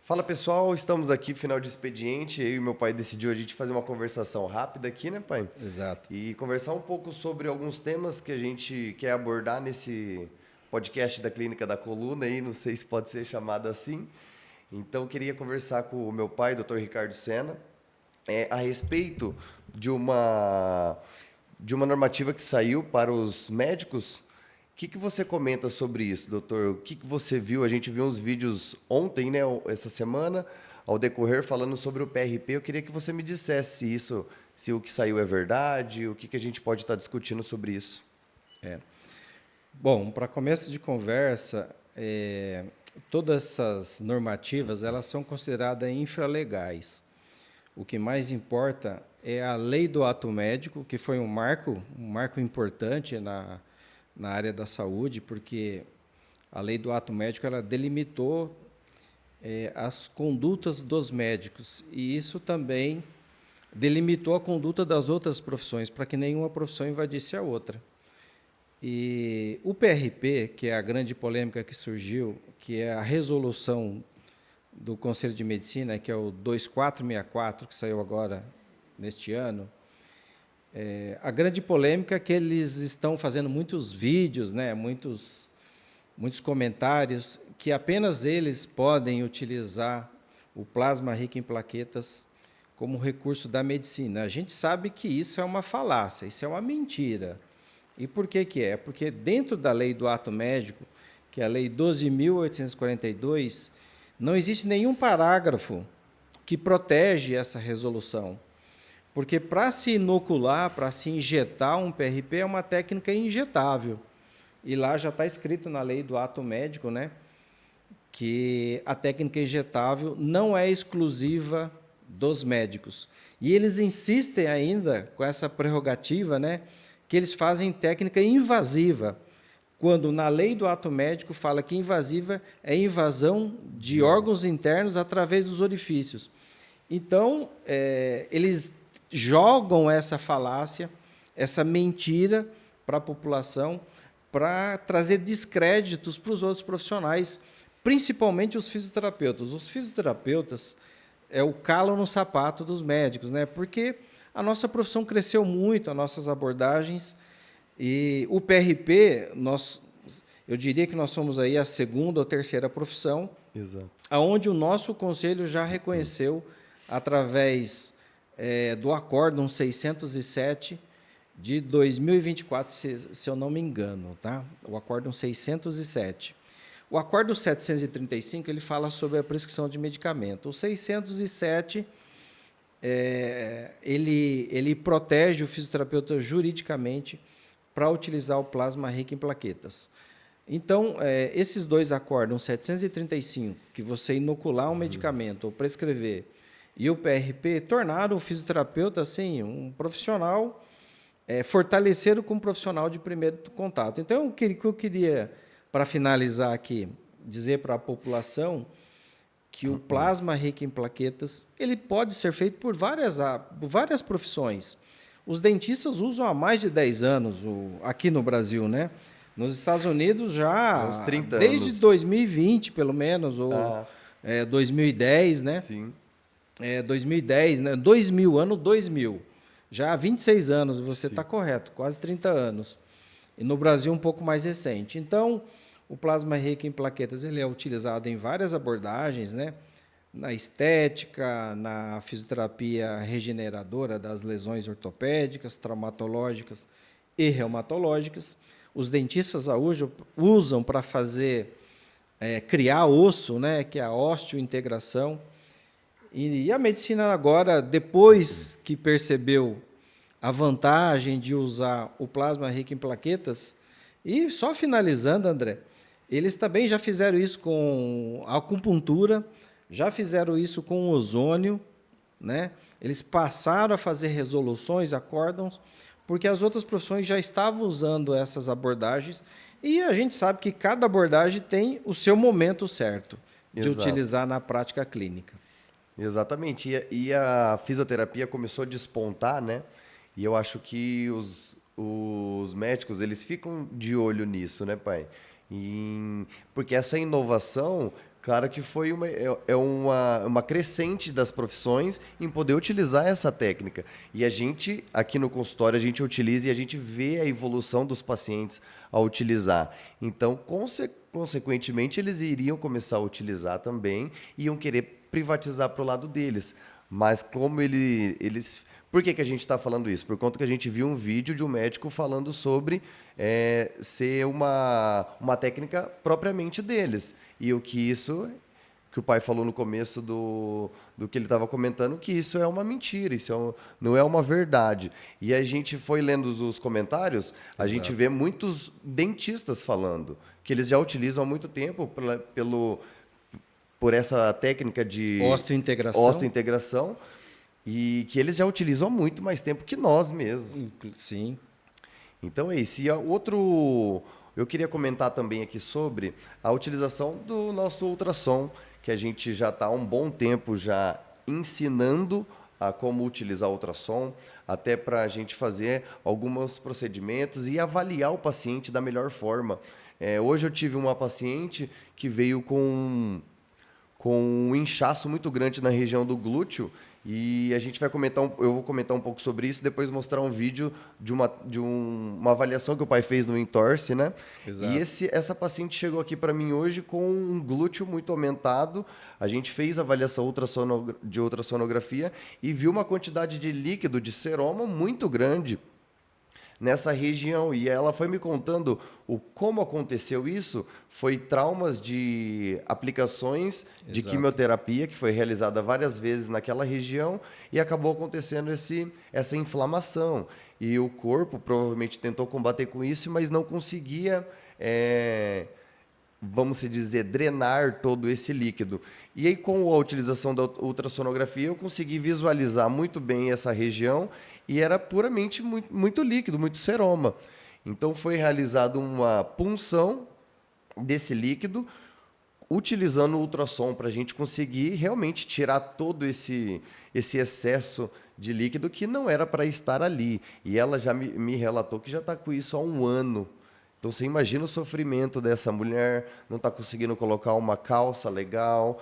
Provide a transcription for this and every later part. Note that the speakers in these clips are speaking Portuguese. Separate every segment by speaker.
Speaker 1: Fala pessoal, estamos aqui, final de expediente. Eu e meu pai decidiu a gente fazer uma conversação rápida aqui, né, pai?
Speaker 2: Exato.
Speaker 1: E conversar um pouco sobre alguns temas que a gente quer abordar nesse podcast da Clínica da Coluna aí, não sei se pode ser chamado assim. Então, queria conversar com o meu pai, Dr. Ricardo Sena, a respeito de uma normativa que saiu para os médicos. O que você comenta sobre isso, doutor? O que você viu? A gente viu uns vídeos ontem, né, essa semana, ao decorrer, falando sobre o PRP. Eu queria que você me dissesse se isso, se o que saiu é verdade, o que a gente pode estar discutindo sobre isso.
Speaker 2: Bom, para começo de conversa, todas essas normativas elas são consideradas infralegais. O que mais importa é a lei do ato médico, que foi um marco importante na área da saúde, porque a lei do ato médico ela delimitou as condutas dos médicos e isso também delimitou a conduta das outras profissões para que nenhuma profissão invadisse a outra. E o PRP, que é a grande polêmica que surgiu, que é a resolução do Conselho de Medicina, que é o 2464, que saiu agora neste ano, a grande polêmica é que eles estão fazendo muitos vídeos, né, muitos comentários, que apenas eles podem utilizar o plasma rico em plaquetas como recurso da medicina. A gente sabe que isso é uma falácia, isso é uma mentira. E por que que é? Porque dentro da lei do ato médico, que é a lei 12.842, não existe nenhum parágrafo que protege essa resolução. Porque para se inocular, para se injetar um PRP, é uma técnica injetável. E lá já está escrito na lei do ato médico, né, que a técnica injetável não é exclusiva dos médicos. E eles insistem ainda com essa prerrogativa, né, que eles fazem técnica invasiva, quando na lei do ato médico fala que invasiva é invasão de órgãos internos através dos orifícios. Então, eles jogam essa falácia, essa mentira para a população, para trazer descréditos para os outros profissionais, principalmente os fisioterapeutas. Os fisioterapeutas é o calo no sapato dos médicos, né? Porque a nossa profissão cresceu muito, as nossas abordagens, e o PRP, eu diria que nós somos aí a segunda ou terceira profissão,
Speaker 1: Exato.
Speaker 2: aonde o nosso conselho já reconheceu, através do Acórdão 607 de 2024, se eu não me engano, tá? O Acórdão 607. O Acórdão 735 ele fala sobre a prescrição de medicamento. O 607 ele protege o fisioterapeuta juridicamente para utilizar o plasma rico em plaquetas. Então, esses dois acórdãos, 735, que você inocular um medicamento ou prescrever, e o PRP, tornaram o fisioterapeuta assim, um profissional, fortaleceram como profissional de primeiro contato. Então, o que eu queria, para finalizar aqui, dizer para a população que o plasma rico em plaquetas ele pode ser feito por várias profissões. Os dentistas usam há mais de 10 anos aqui no Brasil, né? Nos Estados Unidos
Speaker 1: Uns
Speaker 2: já
Speaker 1: 30
Speaker 2: desde
Speaker 1: anos.
Speaker 2: 2020, pelo menos, ou 2010, né?
Speaker 1: Sim.
Speaker 2: 2010, né? 2000, ano 2000. Já há 26 anos, você está
Speaker 1: Sim.
Speaker 2: correto, quase 30 anos. E no Brasil um pouco mais recente. Então, o plasma rico em plaquetas ele é utilizado em várias abordagens, né? Na estética, na fisioterapia regeneradora das lesões ortopédicas, traumatológicas e reumatológicas. Os dentistas usam para fazer, criar osso, né? Que é a osteointegração. E a medicina agora, depois que percebeu a vantagem de usar o plasma rico em plaquetas, e só finalizando, André, eles também já fizeram isso com a acupuntura, já fizeram isso com o ozônio, né? Eles passaram a fazer resoluções, acórdãos, porque as outras profissões já estavam usando essas abordagens e a gente sabe que cada abordagem tem o seu momento certo de
Speaker 1: Exato.
Speaker 2: utilizar na prática clínica.
Speaker 1: Exatamente. E a fisioterapia começou a despontar, né? E eu acho que os médicos, eles ficam de olho nisso, né, pai? Porque essa inovação Claro que foi uma crescente das profissões em poder utilizar essa técnica. E a gente, aqui no consultório, a gente utiliza e a gente vê a evolução dos pacientes a utilizar. Então, consequentemente, eles iriam começar a utilizar também e iam querer privatizar para o lado deles. Mas como eles... Por que a gente está falando isso? Por conta que a gente viu um vídeo de um médico falando sobre ser uma técnica propriamente deles. E o que isso, que o pai falou no começo do que ele estava comentando, que isso é uma mentira, não é uma verdade. E a gente foi lendo os comentários, a gente vê muitos dentistas falando que eles já utilizam há muito tempo por essa técnica de osteointegração e que eles já utilizam há muito mais tempo que nós mesmos.
Speaker 2: Sim.
Speaker 1: Então é isso. E eu queria comentar também aqui sobre a utilização do nosso ultrassom, que a gente já está há um bom tempo já ensinando a como utilizar o ultrassom, até para a gente fazer alguns procedimentos e avaliar o paciente da melhor forma. Hoje eu tive uma paciente que veio com um inchaço muito grande na região do glúteo e a gente vai eu vou comentar um pouco sobre isso, depois mostrar um vídeo de uma avaliação que o pai fez no Entorse, né?
Speaker 2: Exato.
Speaker 1: E essa paciente chegou aqui para mim hoje com um glúteo muito aumentado. A gente fez a avaliação de ultrassonografia e viu uma quantidade de líquido, de seroma muito grande nessa região. E ela foi me contando como aconteceu isso. Foi traumas de aplicações de quimioterapia, que foi realizada várias vezes naquela região, e acabou acontecendo essa inflamação. E o corpo provavelmente tentou combater com isso, mas não conseguia, vamos dizer, drenar todo esse líquido. E aí, com a utilização da ultrassonografia, eu consegui visualizar muito bem essa região e era puramente muito, muito líquido, muito seroma. Então, foi realizada uma punção desse líquido, utilizando o ultrassom para a gente conseguir realmente tirar todo esse excesso de líquido que não era para estar ali. E ela já me relatou que já está com isso há um ano. Então, você imagina o sofrimento dessa mulher, não está conseguindo colocar uma calça legal,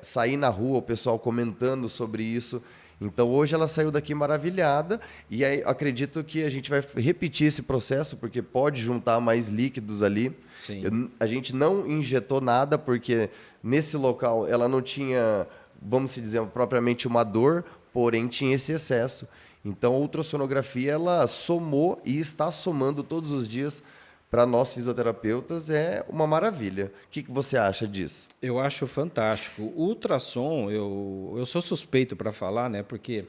Speaker 1: sair na rua, o pessoal comentando sobre isso. Então, hoje ela saiu daqui maravilhada e aí, acredito que a gente vai repetir esse processo, porque pode juntar mais líquidos ali.
Speaker 2: Sim.
Speaker 1: A gente não injetou nada, porque nesse local ela não tinha, vamos dizer, propriamente uma dor, porém tinha esse excesso. Então, a ultrassonografia, ela somou e está somando todos os dias para nós fisioterapeutas, é uma maravilha. O que você acha disso?
Speaker 2: Eu acho fantástico. O ultrassom, eu sou suspeito para falar, né? Porque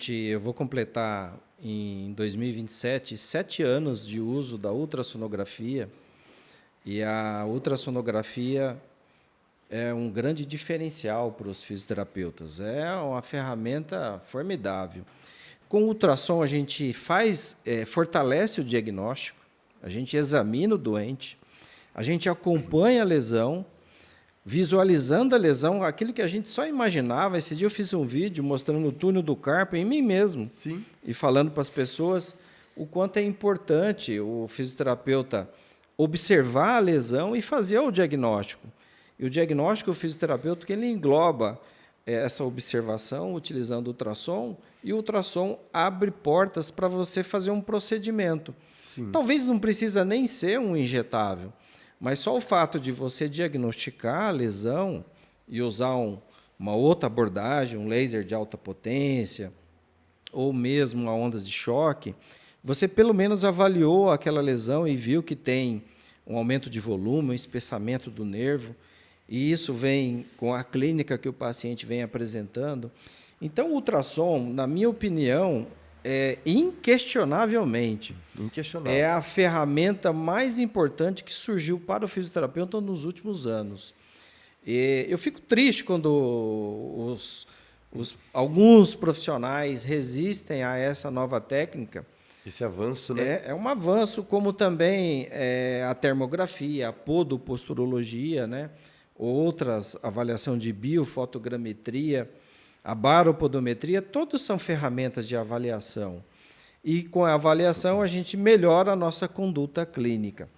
Speaker 2: eu vou completar em 2027 7 anos de uso da ultrassonografia, e a ultrassonografia é um grande diferencial para os fisioterapeutas. É uma ferramenta formidável. Com o ultrassom, a gente fortalece o diagnóstico, a gente examina o doente, a gente acompanha a lesão, visualizando a lesão, aquilo que a gente só imaginava. Esse dia eu fiz um vídeo mostrando o túnel do carpo em mim mesmo.
Speaker 1: Sim.
Speaker 2: E falando para as pessoas o quanto é importante o fisioterapeuta observar a lesão e fazer o diagnóstico. E o diagnóstico, o fisioterapeuta, que ele engloba essa observação utilizando o ultrassom, e o ultrassom abre portas para você fazer um procedimento.
Speaker 1: Sim.
Speaker 2: Talvez não precisa nem ser um injetável, mas só o fato de você diagnosticar a lesão e usar uma outra abordagem, um laser de alta potência, ou mesmo a ondas de choque, você pelo menos avaliou aquela lesão e viu que tem um aumento de volume, um espessamento do nervo, e isso vem com a clínica que o paciente vem apresentando. Então, o ultrassom, na minha opinião, inquestionavelmente, é a ferramenta mais importante que surgiu para o fisioterapeuta nos últimos anos. E eu fico triste quando alguns profissionais resistem a essa nova técnica.
Speaker 1: Esse avanço, né?
Speaker 2: É um avanço, como também a termografia, a podoposturologia, né? Outras, avaliação de biofotogrametria, a baropodometria, todos são ferramentas de avaliação. E com a avaliação a gente melhora a nossa conduta clínica.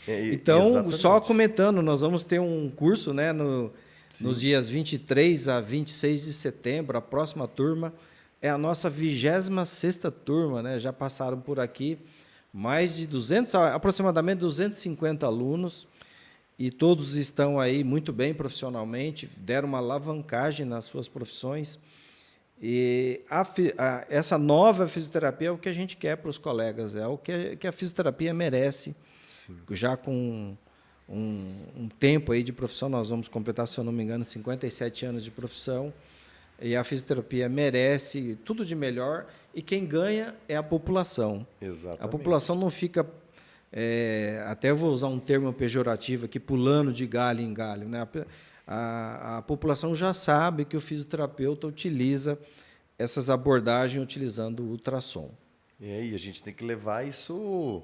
Speaker 2: Então,
Speaker 1: Exatamente.
Speaker 2: só comentando, nós vamos ter um curso, né, nos dias 23 a 26 de setembro. A próxima turma é a nossa 26ª turma, né? Já passaram por aqui mais de 200, aproximadamente 250 alunos, e todos estão aí muito bem profissionalmente, deram uma alavancagem nas suas profissões. E essa nova fisioterapia é o que a gente quer para os colegas, é o que a fisioterapia merece.
Speaker 1: Sim.
Speaker 2: Já com um tempo aí de profissão, nós vamos completar, se eu não me engano, 57 anos de profissão, e a fisioterapia merece tudo de melhor, e quem ganha é a população.
Speaker 1: Exatamente.
Speaker 2: A população não fica, até eu vou usar um termo pejorativo aqui, pulando de galho em galho, né? A população já sabe que o fisioterapeuta utiliza essas abordagens utilizando o ultrassom.
Speaker 1: E aí, a gente tem que levar isso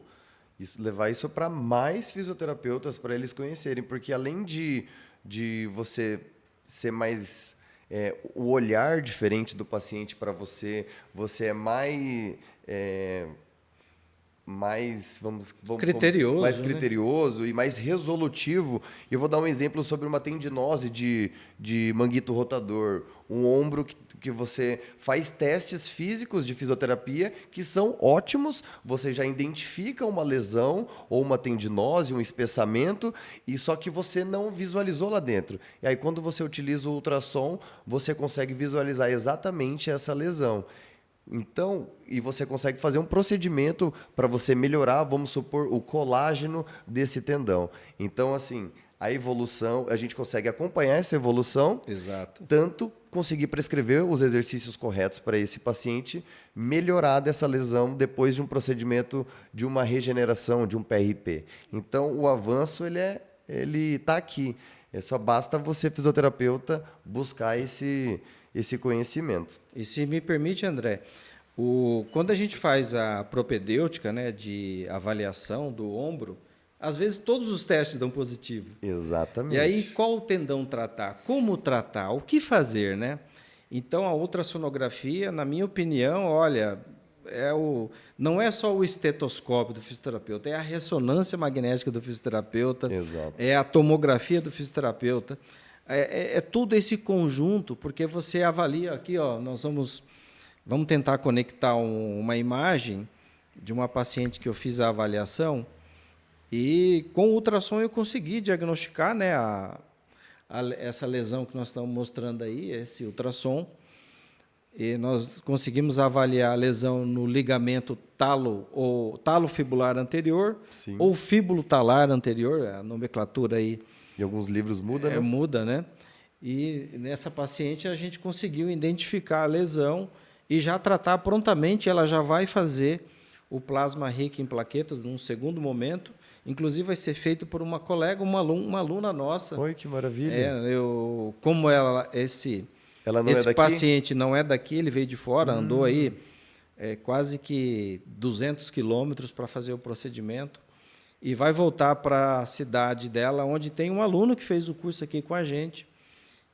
Speaker 1: para mais fisioterapeutas, para eles conhecerem, porque além de você ser mais o olhar diferente do paciente para você, você é mais
Speaker 2: criterioso,
Speaker 1: mais
Speaker 2: né?
Speaker 1: criterioso e mais resolutivo. Eu vou dar um exemplo sobre uma tendinose de manguito rotador, um ombro que você faz testes físicos de fisioterapia que são ótimos, você já identifica uma lesão ou uma tendinose, um espessamento, e só que você não visualizou lá dentro. E aí quando você utiliza o ultrassom, você consegue visualizar exatamente essa lesão. Então, e você consegue fazer um procedimento para você melhorar, vamos supor, o colágeno desse tendão. Então, assim, a evolução, a gente consegue acompanhar essa evolução,
Speaker 2: Exato.
Speaker 1: tanto conseguir prescrever os exercícios corretos para esse paciente melhorar dessa lesão depois de um procedimento de uma regeneração, de um PRP. Então, o avanço, ele está aqui. Só basta você, fisioterapeuta, buscar esse conhecimento.
Speaker 2: E se me permite, André, quando a gente faz a propedêutica, né, de avaliação do ombro, às vezes todos os testes dão positivo.
Speaker 1: Exatamente.
Speaker 2: E aí, qual tendão tratar? Como tratar? O que fazer, né? Então, a ultrassonografia, na minha opinião, olha, não é só o estetoscópio do fisioterapeuta, é a ressonância magnética do fisioterapeuta,
Speaker 1: Exato.
Speaker 2: é a tomografia do fisioterapeuta. É tudo esse conjunto, porque você avalia aqui, ó, nós vamos tentar conectar uma imagem de uma paciente que eu fiz a avaliação, e com o ultrassom eu consegui diagnosticar, né, essa lesão que nós estamos mostrando aí, esse ultrassom, e nós conseguimos avaliar a lesão no ligamento talo-fibular anterior. Sim. Ou fíbulo-talar anterior, a nomenclatura aí.
Speaker 1: Em alguns livros muda, né?
Speaker 2: Muda, né? E nessa paciente a gente conseguiu identificar a lesão e já tratar prontamente. Ela já vai fazer o plasma rico em plaquetas num segundo momento. Inclusive vai ser feito por uma colega, uma aluna nossa.
Speaker 1: Oi, que maravilha.
Speaker 2: Como esse paciente não é daqui, ele veio de fora, andou aí quase que 200 quilômetros para fazer o procedimento. E vai voltar para a cidade dela, onde tem um aluno que fez o curso aqui com a gente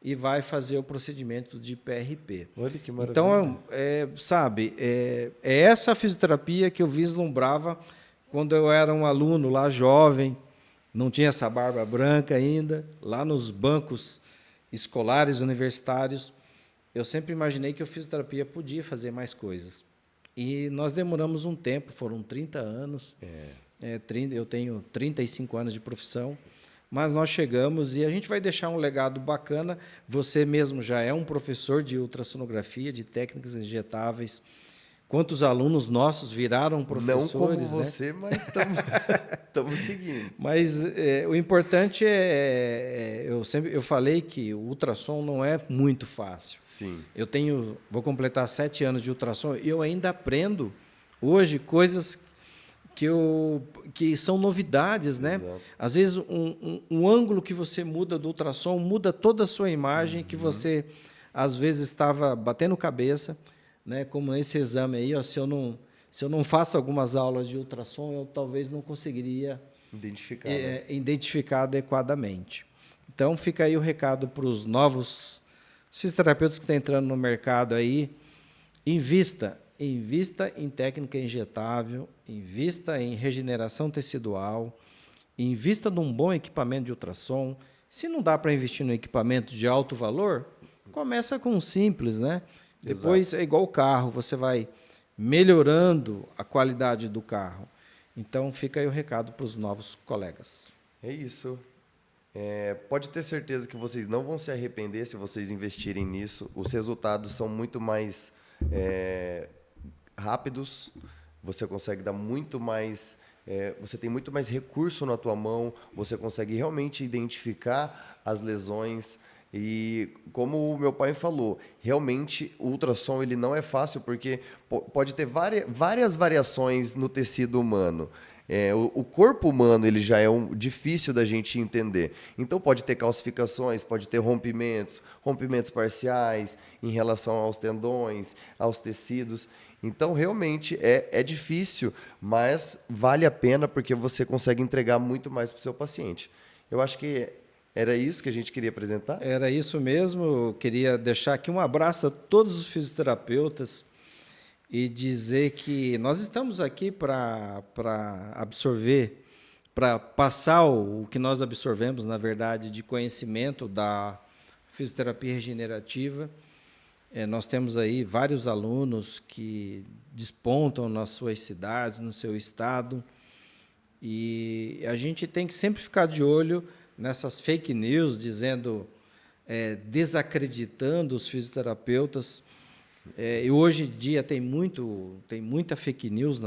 Speaker 2: e vai fazer o procedimento de PRP.
Speaker 1: Olha que maravilha.
Speaker 2: Então, é essa fisioterapia que eu vislumbrava quando eu era um aluno lá jovem, não tinha essa barba branca ainda, lá nos bancos escolares, universitários. Eu sempre imaginei que a fisioterapia podia fazer mais coisas. E nós demoramos um tempo, foram 30 anos. Eu tenho 35 anos de profissão, mas nós chegamos e a gente vai deixar um legado bacana. Você mesmo já é um professor de ultrassonografia, de técnicas injetáveis. Quantos alunos nossos viraram professores?
Speaker 1: Não como você, né? Mas estamos seguindo.
Speaker 2: Mas o importante eu falei que o ultrassom não é muito fácil.
Speaker 1: Sim.
Speaker 2: Vou completar 7 anos de ultrassom e eu ainda aprendo hoje coisas que são novidades, né? Exato. Às vezes um ângulo que você muda do ultrassom muda toda a sua imagem, que você às vezes estava batendo cabeça, né? Como nesse exame aí, ó, se eu não faço algumas aulas de ultrassom, eu talvez não conseguiria identificar adequadamente. Então fica aí o recado para os novos fisioterapeutas que estão entrando no mercado aí: invista em técnica injetável, invista em regeneração tecidual, invista num bom equipamento de ultrassom. Se não dá para investir num equipamento de alto valor, começa com um simples, né? Depois é igual o carro, você vai melhorando a qualidade do carro. Então, fica aí o recado para os novos colegas.
Speaker 1: É isso. Pode ter certeza que vocês não vão se arrepender se vocês investirem nisso. Os resultados são muito mais rápidos. Você consegue dar muito mais... você tem muito mais recurso na tua mão. Você consegue realmente identificar as lesões. E como o meu pai falou, realmente o ultrassom ele não é fácil porque pode ter várias variações no tecido humano. O corpo humano ele já é difícil da gente entender. Então pode ter calcificações, pode ter rompimentos parciais em relação aos tendões, aos tecidos. Então realmente é difícil, mas vale a pena porque você consegue entregar muito mais para o seu paciente. Eu acho que era isso que a gente queria apresentar?
Speaker 2: Era isso mesmo. Eu queria deixar aqui um abraço a todos os fisioterapeutas e dizer que nós estamos aqui para absorver, para passar o que nós absorvemos, na verdade, de conhecimento da fisioterapia regenerativa. Nós temos aí vários alunos que despontam nas suas cidades, no seu estado, e a gente tem que sempre ficar de olho nessas fake news, dizendo, desacreditando os fisioterapeutas. E hoje em dia tem muita fake news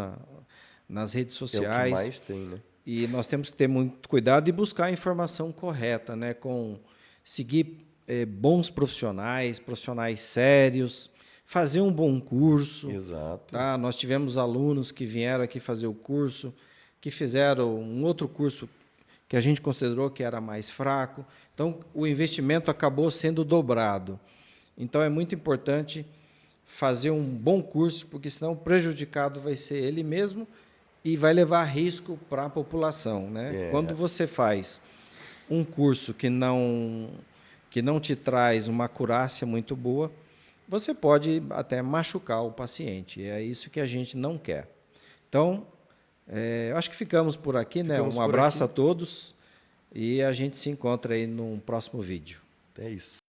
Speaker 2: nas redes sociais.
Speaker 1: É o que mais tem, né?
Speaker 2: E nós temos que ter muito cuidado e buscar a informação correta, né? Seguir bons profissionais sérios, fazer um bom curso.
Speaker 1: Exato.
Speaker 2: Tá? Nós tivemos alunos que vieram aqui fazer o curso, que fizeram um outro curso que a gente considerou que era mais fraco. Então, o investimento acabou sendo dobrado. Então, é muito importante fazer um bom curso, porque senão o prejudicado vai ser ele mesmo e vai levar risco para a população, né? Quando você faz um curso que não te traz uma acurácia muito boa, você pode até machucar o paciente. É isso que a gente não quer. Então, acho que ficamos por aqui, né? Um abraço a todos e a gente se encontra aí num próximo vídeo.
Speaker 1: É isso.